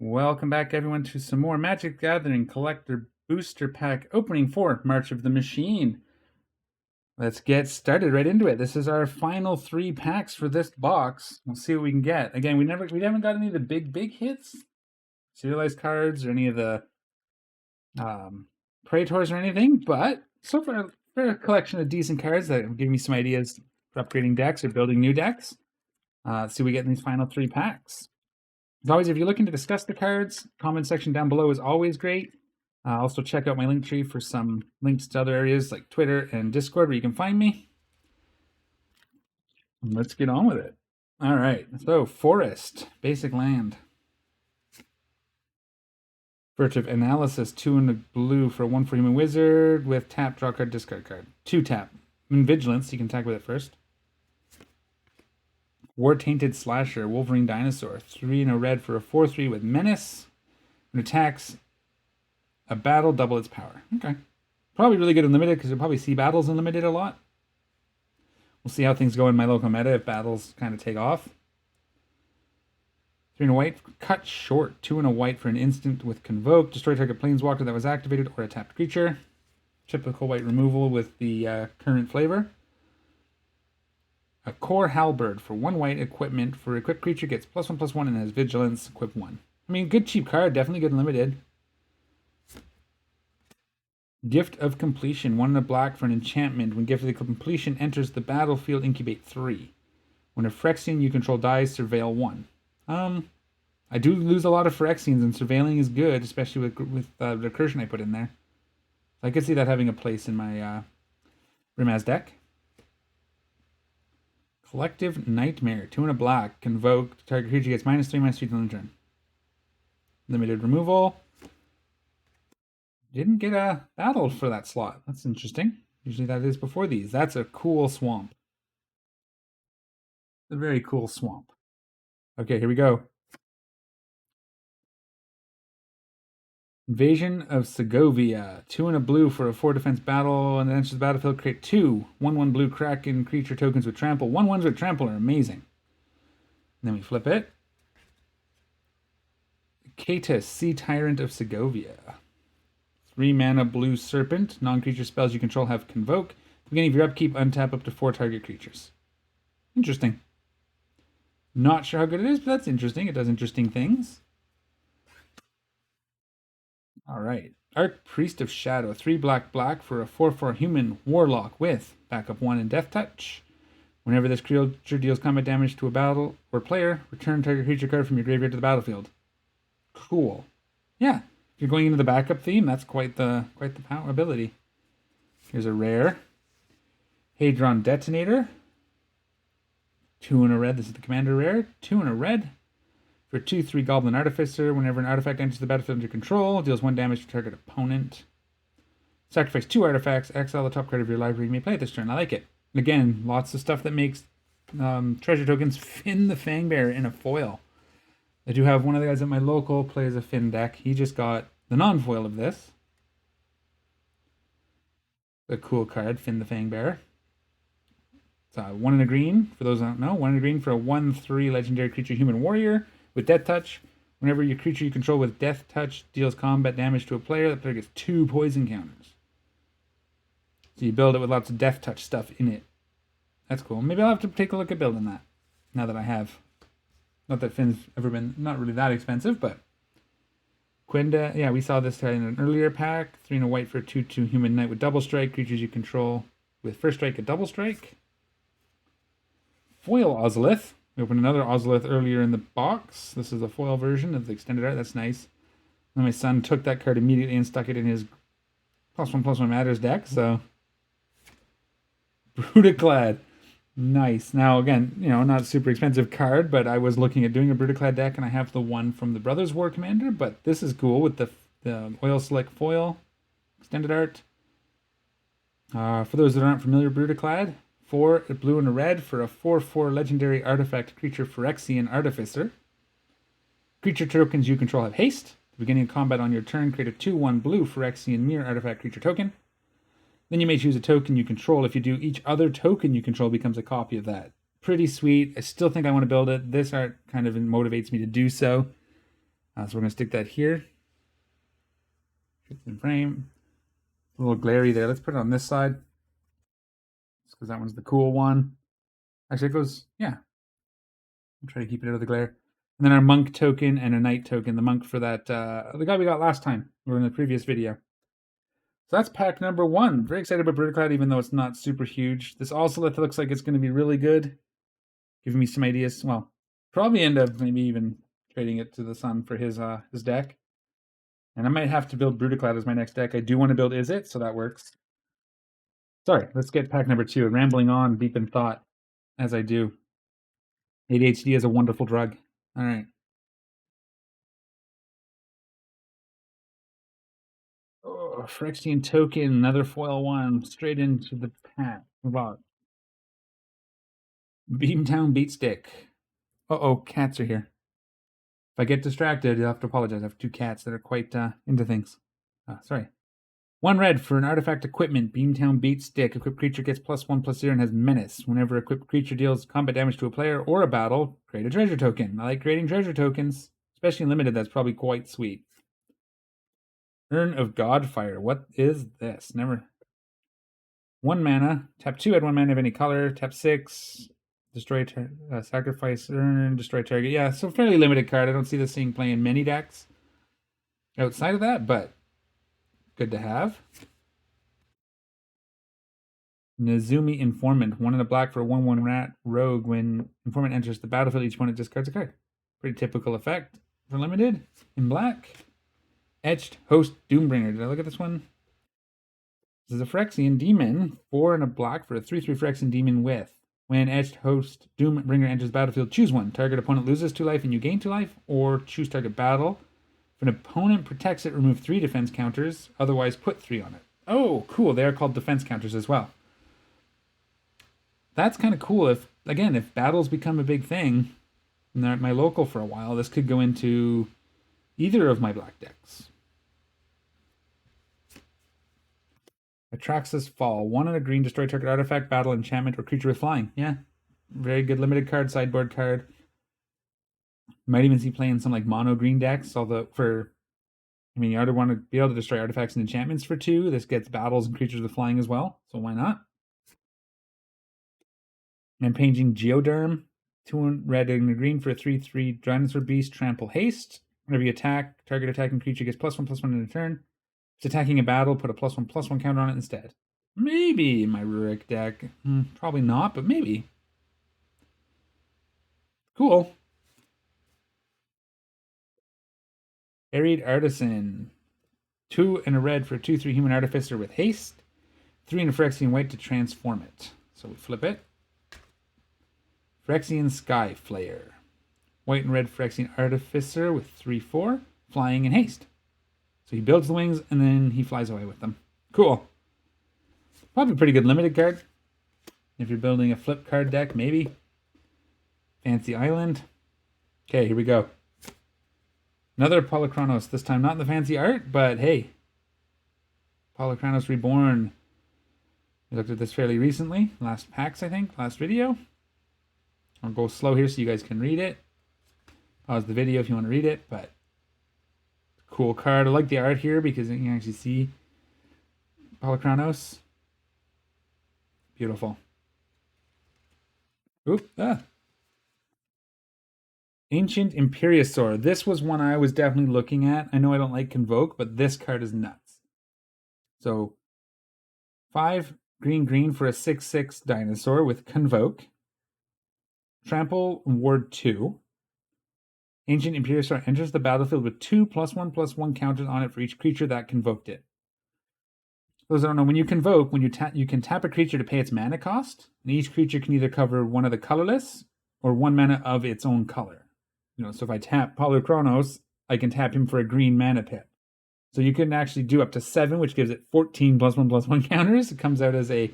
Welcome back, everyone, to some more Magic Gathering Collector Booster Pack opening for March of the Machine. Let's get started right into it. This is our final 3 packs for this box. We'll see what we can get. Again, we haven't got any of the big hits, serialized cards, or any of the Praetors or anything, but so far a collection of decent cards that have given me some ideas for upgrading decks or building new decks. Let's see what we get in these final 3 packs. As always, if you're looking to discuss the cards, comment section down below is always great. Also, check out my link tree for some links to other areas like Twitter and Discord where you can find me. Let's get on with it. All right, so Forest, basic land. Furtive Analysis, 2 in the blue for a 1 for human wizard with tap, draw card, discard card. 2 tap. And Vigilance, you can attack with it first. War Tainted Slasher, Wolverine Dinosaur, 3 in a red for a 4/3 with Menace. When it attacks a battle, double its power. Okay. Probably really good in limited because you'll probably see battles in limited a lot. We'll see how things go in my local meta if battles kind of take off. 3 in a white, cut short. 2 in a white for an instant with Convoke. Destroy target planeswalker that was activated or a tapped creature. Typical white removal with the current flavor. A Core Halberd for 1 white equipment for equipped creature gets +1/+1 and has Vigilance, equip 1. I mean, good cheap card, definitely good in limited. Gift of Completion, 1 in a black for an enchantment. When Gift of Completion enters the battlefield, incubate 3. When a Phyrexian you control dies, surveil 1. I do lose a lot of Phyrexians, and surveilling is good, especially with the recursion I put in there. So I could see that having a place in my Rimaz deck. Collective Nightmare, 2 in a black. Convoke, target creature gets -3/-3 till end turn. Limited removal. Didn't get a battle for that slot. That's interesting. Usually that is before these. That's a cool swamp. A very cool swamp. Okay, here we go. Invasion of Segovia. 2 in a blue for a 4 defense battle, and then enters the battlefield, create 2 1/1 blue Kraken creature tokens with trample. 1/1s with trample are amazing. And then we flip it. Katus, Sea Tyrant of Segovia. 3 mana blue serpent. Non-creature spells you control have Convoke. At the beginning of your upkeep, untap up to 4 target creatures. Interesting. Not sure how good it is, but that's interesting. It does interesting things. All right. Archpriest of Shadow, 3 black for a 4/4 human warlock with backup 1 and Death Touch. Whenever this creature deals combat damage to a battle or player, return target creature card from your graveyard to the battlefield. Cool. Yeah, if you're going into the backup theme, that's quite the power ability. Here's a rare. Hadron Detonator. 2 in a red. This is the commander rare. 2 in a red. For 2/3 Goblin Artificer, whenever an artifact enters the battlefield under control, deals 1 damage to target opponent. Sacrifice 2 artifacts, exile the top card of your library. You may play it this turn. I like it. Again, lots of stuff that makes treasure tokens. Finn the Fangbearer in a foil. I do have one of the guys at my local plays a Finn deck. He just got the non-foil of this. A cool card, Finn the Fangbearer. It's 1 in a green, for those who don't know. 1 in a green for a 1/3 legendary creature human warrior with Death Touch. Whenever your creature you control with Death Touch deals combat damage to a player, that player gets 2 poison counters. So you build it with lots of Death Touch stuff in it. That's cool. Maybe I'll have to take a look at building that, now that I have. Not that Finn's ever been not really that expensive, but Quinda, yeah, we saw this in an earlier pack. 3 in a white for a 2/2 human knight with double strike. Creatures you control with first strike, a double strike. Foil Ozolith. We opened another Ozolith earlier in the box. This is the foil version of the extended art. That's nice. And my son took that card immediately and stuck it in his +1/+1 matters deck. So Brudiclad. Nice. Now, again, not a super expensive card, but I was looking at doing a Brudiclad deck, and I have the one from the Brothers War Commander, but this is cool with the Oil Slick foil extended art. For those that aren't familiar, Brudiclad, 4 a blue and a red for a 4/4 legendary artifact creature Phyrexian Artificer. Creature tokens you control have haste. At the beginning of combat on your turn, create a 2/1 blue Phyrexian Mirror artifact creature token. Then you may choose a token you control. If you do, each other token you control becomes a copy of that. Pretty sweet. I still think I want to build it. This art kind of motivates me to do so. So we're going to stick that here. Fits in frame. A little glary there. Let's put it on this side. Just because that one's the cool one. Actually, it goes, yeah. I'll try to keep it out of the glare. And then our monk token and a knight token. The monk for that, the guy we got last time, or in the previous video. So that's pack number 1. Very excited about Brudiclad, even though it's not super huge. This also looks like it's going to be really good. Giving me some ideas. Well, probably end up maybe even trading it to the Sun for his deck. And I might have to build Brudiclad as my next deck. I do want to build Is It, so that works. Sorry, let's get pack number 2. Rambling on deep in thought as I do. ADHD is a wonderful drug. All right. Oh, Phyrexian token, another foil one, straight into the pack. Move on. Beamtown Beatstick. Uh-oh, cats are here. If I get distracted, you'll have to apologize. I have 2 cats that are quite into things. Sorry. 1 red for an artifact equipment. Beamtown Beatstick. Equipped creature gets +1/+0 and has menace. Whenever equipped creature deals combat damage to a player or a battle, create a treasure token. I like creating treasure tokens. Especially in limited, that's probably quite sweet. Urn of Godfire. What is this? Never. 1 mana. Tap 2, add 1 mana of any color. Tap 6. Destroy, sacrifice, urn, destroy target. Yeah, so fairly limited card. I don't see this thing playing many decks outside of that, but good to have. Nezumi Informant. 1 in a black for a 1/1 rat rogue. When Informant enters the battlefield, each opponent discards a card. Pretty typical effect for limited. In black. Etched Host Doombringer. Did I look at this one? This is a Phyrexian demon. 4 in a black for a 3/3 Phyrexian demon with. When Etched Host Doombringer enters the battlefield, choose 1. Target opponent loses 2 life and you gain 2 life, or choose target battle. If an opponent protects it, remove 3 defense counters. Otherwise, put 3 on it. Oh, cool. They are called defense counters as well. That's kind of cool. If battles become a big thing, and they're at my local for a while, this could go into either of my black decks. Atraxas Fall. 1 in a green, destroy target artifact, battle, enchantment, or creature with flying. Yeah. Very good limited card, sideboard card. Might even see playing some like mono green decks, although you either want to be able to destroy artifacts and enchantments for 2. This gets battles and creatures with flying as well, so why not? And painting Geoderm. 2 red and a green for a 3/3 Dinosaur Beast, trample haste. Whenever you attack, target attacking creature gets +1/+1 in a turn. If it's attacking a battle, put a +1/+1 counter on it instead. Maybe in my Rurik deck. Probably not, but maybe. Cool. Buried Artisan. 2 in a red for a 2/3 Human Artificer with haste. 3 in a Phyrexian white to transform it. So we flip it. Phyrexian Sky Flayer. White and red Phyrexian Artificer with 3/4, flying and haste. So he builds the wings and then he flies away with them. Cool. Probably a pretty good limited card. If you're building a flip card deck, maybe. Fancy Island. Okay, here we go. Another Polukranos, this time not in the fancy art, but hey. Polukranos Reborn. We looked at this fairly recently. Last packs, I think. Last video. I'll go slow here so you guys can read it. Pause the video if you want to read it, but cool card. I like the art here because you can actually see Polukranos. Beautiful. Oop, Ancient Imperiosaur. This was one I was definitely looking at. I know I don't like Convoke, but this card is nuts. So, 5 green for a 6/6 dinosaur with Convoke. Trample Ward 2. Ancient Imperiosaur enters the battlefield with 2 +1/+1 counters on it for each creature that convoked it. Those I don't know, when you convoke, you can tap a creature to pay its mana cost, and each creature can either cover one of the colorless or 1 mana of its own color. So if I tap Polukranos, I can tap him for a green mana pip. So you can actually do up to 7, which gives it 14 +1/+1 counters. It comes out as a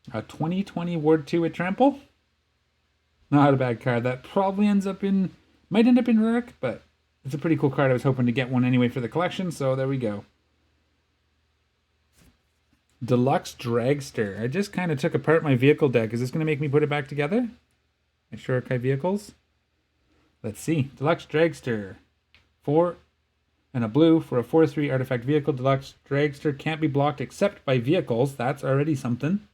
20/20 Ward 2 with Trample. Not a bad card. That probably might end up in Rurik, but it's a pretty cool card. I was hoping to get one anyway for the collection, so there we go. Deluxe Dragster. I just kind of took apart my vehicle deck. Is this going to make me put it back together? My Shurikai vehicles? Let's see. Deluxe Dragster. 4 And a blue for a 4/3 artifact vehicle. Deluxe dragster can't be blocked except by vehicles. That's already something.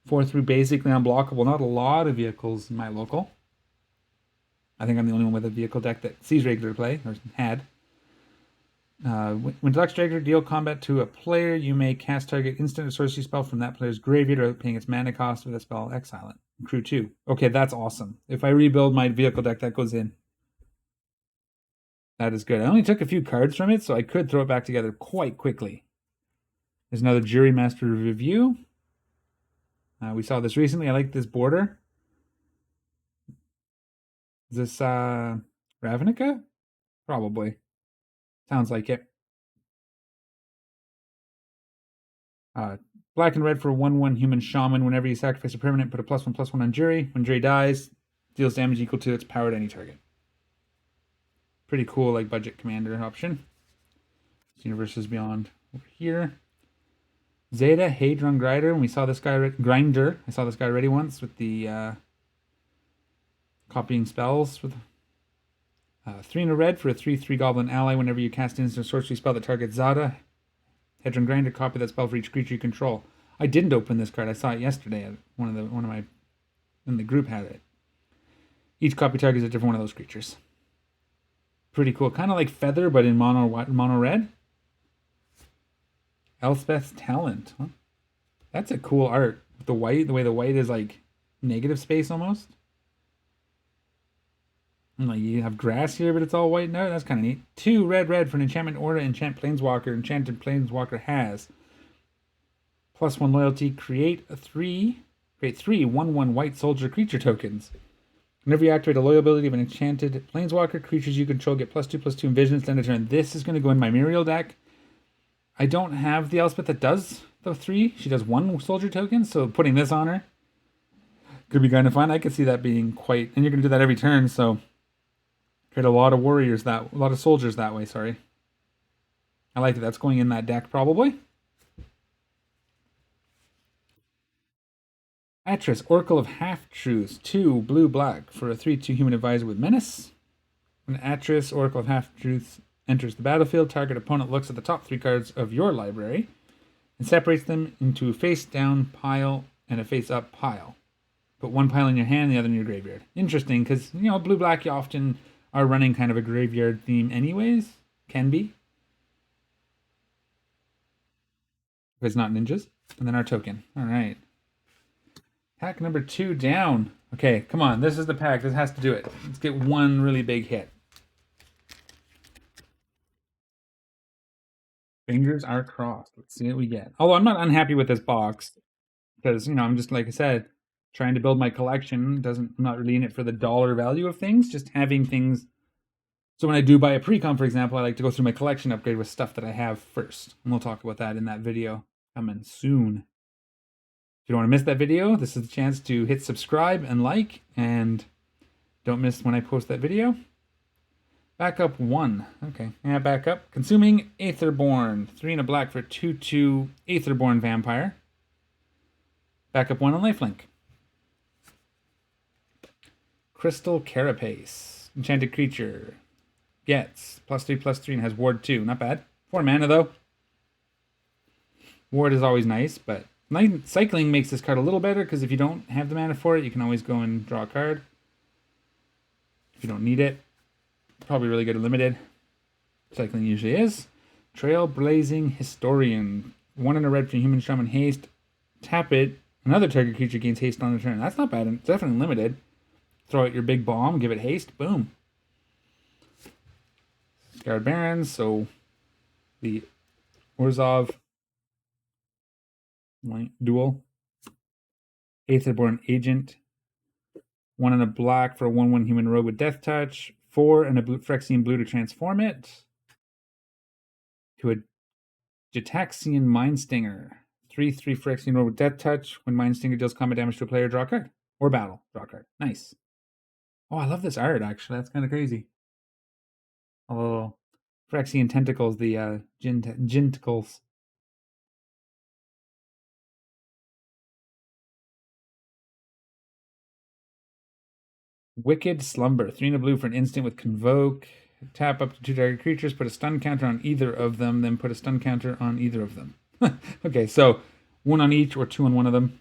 4/3 basically unblockable. Not a lot of vehicles in my local. I think I'm the only one with a vehicle deck that sees regular play, or had. When Deluxe Dragster deal combat to a player, you may cast target instant or sorcery spell from that player's graveyard without paying its mana cost with a spell, exile it. Crew 2. Okay, that's awesome. If I rebuild my vehicle deck, that goes in. That is good. I only took a few cards from it, so I could throw it back together quite quickly. There's another Jury Master review. We saw this recently. I like this border. Is this Ravnica? Probably. Sounds like it. Black and red for a 1/1 human shaman. Whenever you sacrifice a permanent, put a +1/+1 on Jury. When Jury dies, deals damage equal to its power to any target. Pretty cool, like budget commander option. Universes Beyond over here. Zeta Hadron Grinder. When we saw this guy Grinder, I saw this guy already once with the copying spells with 3 and a red for a 3/3 goblin ally. Whenever you cast instant sorcery spell that targets Zeta, Hadron Grinder, copy that spell for each creature you control. I didn't open this card. I saw it yesterday. One of my in the group had it. Each copy targets a different one of those creatures. Pretty cool. Kind of like Feather, but in mono red. Elspeth's Talent. Huh? That's a cool art. With the white, the way the white is like negative space almost. And like you have grass here, but it's all white now. That's kind of neat. 2 red for an enchantment order. Enchant Planeswalker. Enchanted Planeswalker has +1 loyalty. Create 3 1/1 white soldier creature tokens. Whenever you activate a loyal ability of an enchanted Planeswalker, creatures you control get +2/+2 envisions end of turn. This is going to go in my Muriel deck. I don't have the Elspeth that does the 3. She does 1 soldier token, so putting this on her could be kind of fun. I could see that being quite, and you're going to do that every turn, so create a lot of a lot of soldiers that way, sorry. I like it. That's going in that deck probably. Atris, Oracle of Half-Truths, 2 blue-black for a 3/2 human advisor with menace. When Atris, Oracle of Half-Truths enters the battlefield, target opponent looks at the top 3 cards of your library and separates them into a face-down pile and a face-up pile. Put one pile in your hand, the other in your graveyard. Interesting, because, blue-black, you often are running kind of a graveyard theme anyways. Can be. If it's not ninjas. And then our token. All right. Pack number 2 down. Okay, come on. This is the pack. This has to do it. Let's get one really big hit. Fingers are crossed. Let's see what we get. Although I'm not unhappy with this box. Because, I'm just, like I said, trying to build my collection. I'm not really in it for the dollar value of things. Just having things. So when I do buy a pre-com, for example, I like to go through my collection upgrade with stuff that I have first. And we'll talk about that in that video coming soon. If you don't want to miss that video, this is the chance to hit subscribe and like, and don't miss when I post that video. Backup 1. Okay, yeah, backup. Consuming Aetherborn. 3 and a black for 2/2 Aetherborn Vampire. Backup 1 on lifelink. Crystal Carapace. Enchanted creature. Gets +3/+3 and has ward 2. Not bad. 4 mana though. Ward is always nice, but cycling makes this card a little better because if you don't have the mana for it, you can always go and draw a card. If you don't need it, probably really good at limited. Cycling usually is. Trailblazing Historian. 1 and a red for human shaman haste. Tap it. Another target creature gains haste on the turn. That's not bad. It's definitely limited. Throw out your big bomb, give it haste, boom. Scarred Barons, so the Orzhov duel. Aetherborn Agent. 1 and a black for a 1/1 human rogue with death touch. 4 and a Phyrexian blue to transform it to a Gitaxian Mindstinger. 3/3 Phyrexian rogue with death touch. When Mindstinger deals combat damage to a player, draw a card. Or battle, draw a card. Nice. Oh, I love this art, actually. That's kind of crazy. A little Phyrexian tentacles, the gintacles. Wicked Slumber. 3 and a blue for an instant with Convoke. Tap up to 2 target creatures, put a stun counter on either of them, then put a stun counter on either of them. Okay, so 1 on each or 2 on one of them.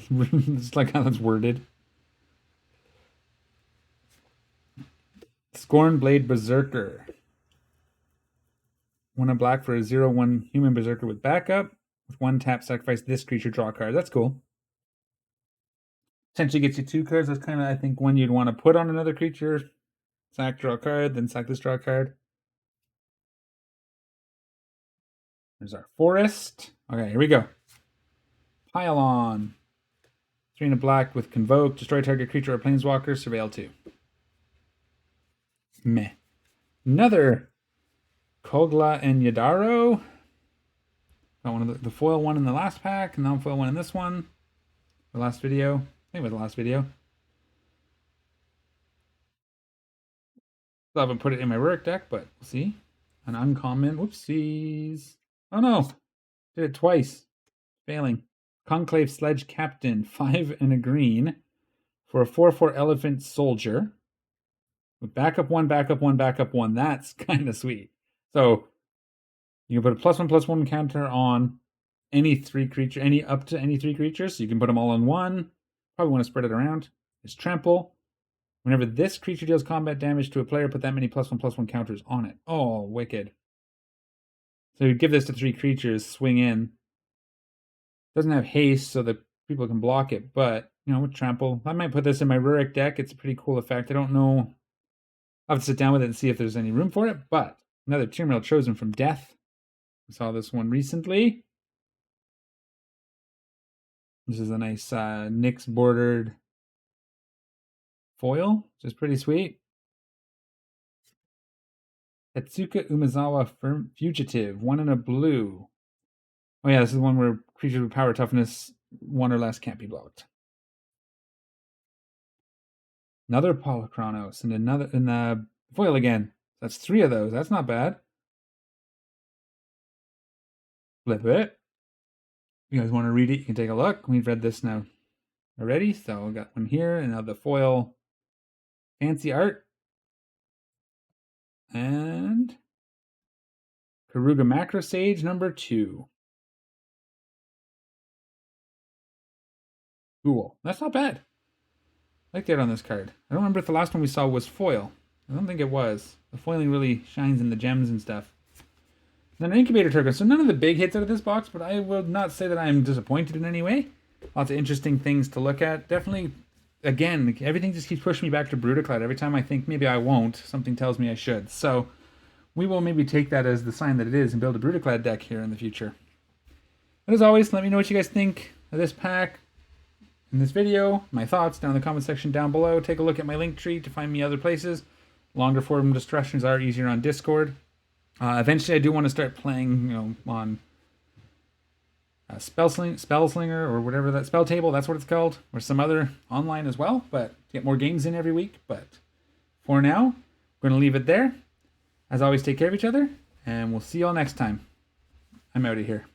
It's like how that's worded. Scornblade Berserker. 1 on black for a 0/1 human berserker with backup. With 1 tap, sacrifice this creature, draw a card. That's cool. Potentially gets you 2 cards. That's kind of, I think, one you'd want to put on another creature. Sack, draw a card, then sack this, draw a card. There's our forest. Okay, here we go. Pile on. 3 in a black with Convoke. Destroy target creature or planeswalker. Surveil 2. Meh. Another Kogla and Yadaro. Got one of the foil one in the last pack, and non-foil one in this one. The last video. I think it was the last video. Still haven't put it in my Rurik deck, but we'll see. An uncommon. Whoopsies. Oh no. Did it twice. Failing. Conclave Sledge Captain. 5 and a green. For a 4/4 Elephant Soldier. With backup 1, backup 1, backup 1. That's kind of sweet. So you can put a +1/+1 counter on any 3 creature, up to any 3 creatures. So you can put them all on 1. Probably want to spread it around. It's trample. Whenever this creature deals combat damage to a player, put that many +1/+1 counters on it. Oh, wicked. So you give this to 3 creatures, swing in. Doesn't have haste, so that people can block it, but, you know, with trample. I might put this in my Rurik deck. It's a pretty cool effect. I don't know. I'll have to sit down with it and see if there's any room for it, but another Timerail Chosen from Death. We saw this one recently. This is a nice Nyx bordered foil, which is pretty sweet. Tetsuka Umezawa Fugitive, 1 in a blue. Oh yeah, this is the one where creatures with power toughness 1 or less can't be blocked. Another Polukranos and another in the foil again. That's 3 of those. That's not bad. Flip it. You guys want to read it? You can take a look. We've read this now already, so I got one here, and now the foil fancy art. And Karuga Macro Sage number 2. Cool. That's not bad. I like that on this card. I don't remember if the last one we saw was foil. I don't think it was. The foiling really shines in the gems and stuff. Then an Incubator Token. So none of the big hits out of this box, but I will not say that I'm disappointed in any way. Lots of interesting things to look at. Definitely, again, everything just keeps pushing me back to Brudiclad. Every time I think maybe I won't, something tells me I should. So we will maybe take that as the sign that it is and build a Brudiclad deck here in the future. But as always, let me know what you guys think of this pack, in this video, my thoughts down in the comment section down below. Take a look at my link tree to find me other places. Longer form discussions are easier on Discord. Eventually, I do want to start playing, on Spellslinger or whatever that Spell Table, that's what it's called, or some other online as well. But to get more games in every week. But for now, I'm going to leave it there. As always, take care of each other, and we'll see y'all next time. I'm out of here.